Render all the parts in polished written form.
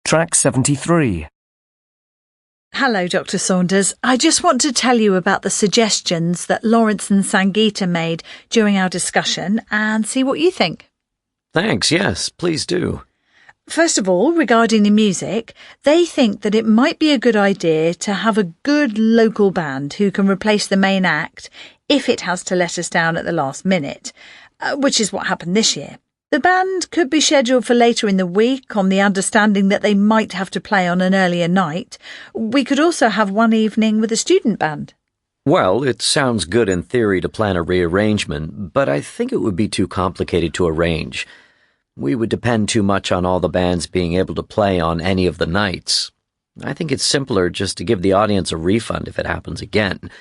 Track 73. Hello, Dr. Saunders. I just want to tell you about the suggestions that Lawrence and Sangeeta made during our discussion and see what you think. Thanks, yes, please do. First of all, regarding the music, they think that it might be a good idea to have a good local band who can replace the main act if it has to let us down at the last minute, which is what happened this year. The band could be scheduled for later in the week on the understanding that they might have to play on an earlier night. We could also have one evening with a student band. Well, it sounds good in theory to plan a rearrangement, but I think it would be too complicated to arrange. We would depend too much on all the bands being able to play on any of the nights. I think it's simpler just to give the audience a refund if it happens again.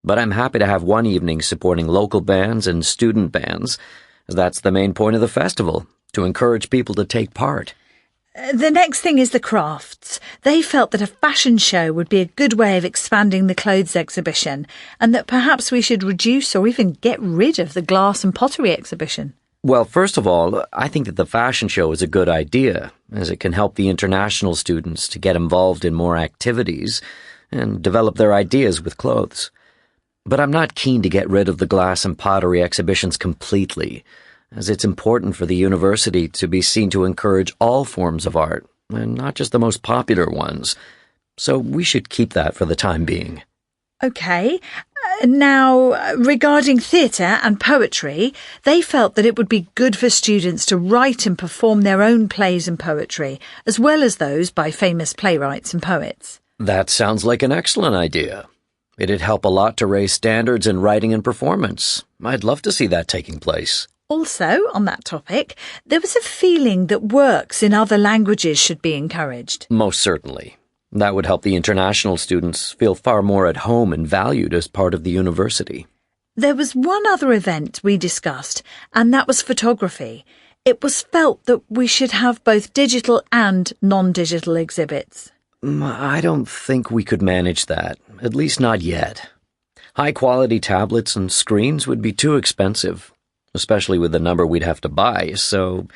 But I'm happy to have one evening supporting local bands and student bands, as that's the main point of the festival, to encourage people to take part. The next thing is the crafts. They felt that a fashion show would be a good way of expanding the clothes exhibition, and that perhaps we should reduce or even get rid of the glass and pottery exhibition. Well, first of all, I think that the fashion show is a good idea, as it can help the international students to get involved in more activities and develop their ideas with clothes. But I'm not keen to get rid of the glass and pottery exhibitions completely, as it's important for the university to be seen to encourage all forms of art, and not just the most popular ones. So we should keep that for the time being. OK. Now, regarding theatre and poetry, they felt that it would be good for students to write and perform their own plays and poetry, as well as those by famous playwrights and poets. That sounds like an excellent idea. It'd help a lot to raise standards in writing and performance. I'd love to see that taking place. Also, on that topic, there was a feeling that works in other languages should be encouraged. Most certainly. That would help the international students feel far more at home and valued as part of the university. There was one other event we discussed, and that was photography. It was felt that we should have both digital and non-digital exhibits. I don't think we could manage that, at least not yet. High-quality tablets and screens would be too expensive, especially with the number we'd have to buy, so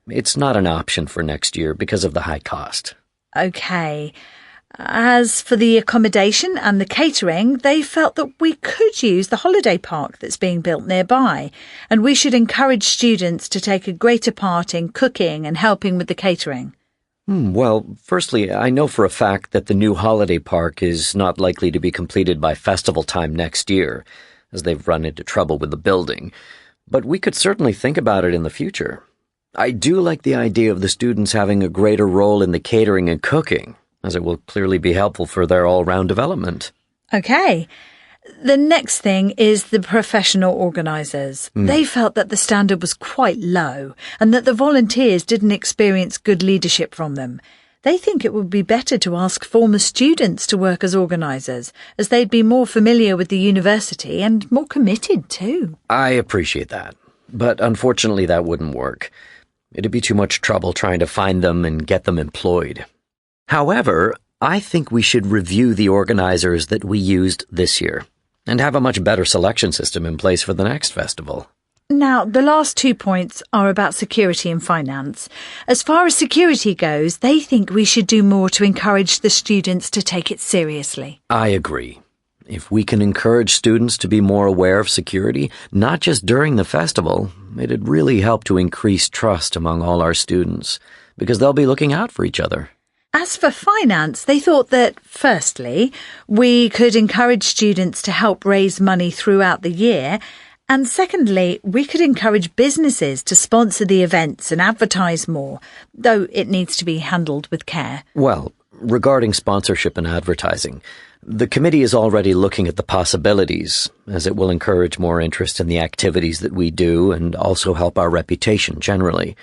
it's not an option for next year because of the high cost. OK. As for the accommodation and the catering, they felt that we could use the holiday park that's being built nearby, and we should encourage students to take a greater part in cooking and helping with the catering. Well, firstly, I know for a fact that the new holiday park is not likely to be completed by festival time next year, as they've run into trouble with the building. But we could certainly think about it in the future. I do like the idea of the students having a greater role in the catering and cooking, as it will clearly be helpful for their all-round development. OK. The next thing is the professional organisers. They felt that the standard was quite low and that the volunteers didn't experience good leadership from them. They think it would be better to ask former students to work as organisers, as they'd be more familiar with the university and more committed too. I appreciate that, but unfortunately that wouldn't work. It'd be too much trouble trying to find them and get them employed. However, I think we should review the organisers that we used this year and have a much better selection system in place for the next festival. Now, the last 2 points are about security and finance. As far as security goes, they think we should do more to encourage the students to take it seriously. I agree. If we can encourage students to be more aware of security, not just during the festival, it'd really help to increase trust among all our students, because they'll be looking out for each other. As for finance, they thought that, firstly, we could encourage students to help raise money throughout the year, and secondly, we could encourage businesses to sponsor the events and advertise more, though it needs to be handled with care. Well, regarding sponsorship and advertising, the committee is already looking at the possibilities, as it will encourage more interest in the activities that we do and also help our reputation generally.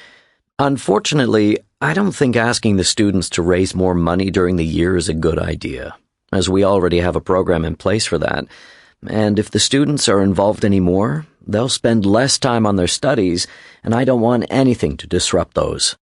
Unfortunately, I don't think asking the students to raise more money during the year is a good idea, as we already have a program in place for that. And if the students are involved anymore, they'll spend less time on their studies, and I don't want anything to disrupt those.